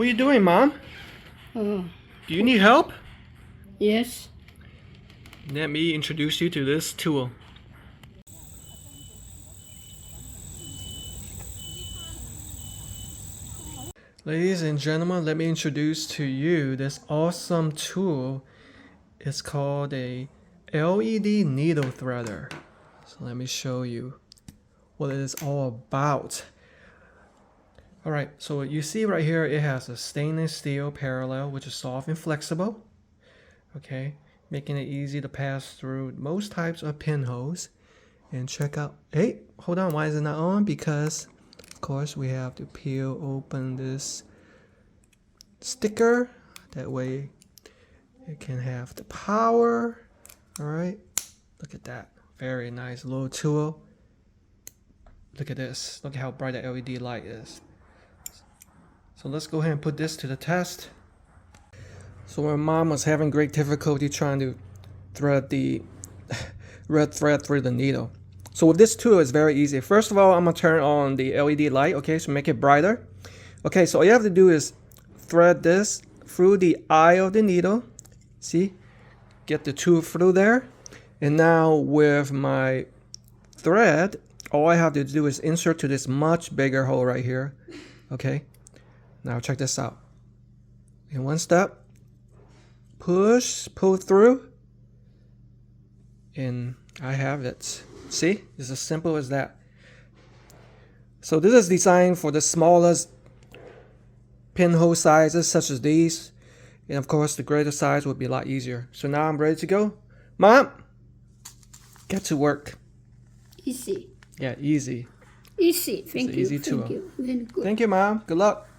What are you doing, Mom? Oh, Do you need help? yes. Let me introduce you to this tool. Ladies and gentlemen, let me introduce to you this awesome tool. It's called a LED needle threader. So let me show you what it is all about. Alright, so you see right here, it has a stainless steel parallel, which is soft and flexible. Okay, making it easy to pass through most types of pinholes. And check out, hey, hold on, why is it not on? Because, of course, we have to peel open this sticker. That way it can have the power. Alright, look at that. Very nice little tool. Look at this. Look at how bright that LED light is. So let's go ahead and put this to the test. So my mom was having great difficulty trying to thread the red thread through the needle. So with this tool, it's very easy. First of all, I'm gonna turn on the LED light, okay, so make it brighter. Okay, so all you have to do is thread this through the eye of the needle. See? Get the tool through there. And now with my thread, all I have to do is insert to this much bigger hole right here. Okay? Now check this out. In one step, push, pull through, and I have it. See? It's as simple as that. So this is designed for the smallest pinhole sizes such as these. And of course the greater size would be a lot easier. So now I'm ready to go. Mom, get to work. Easy. Yeah, easy. Easy. Thank you. Easy tool. Thank you. Very good. Thank you, Mom. Good luck.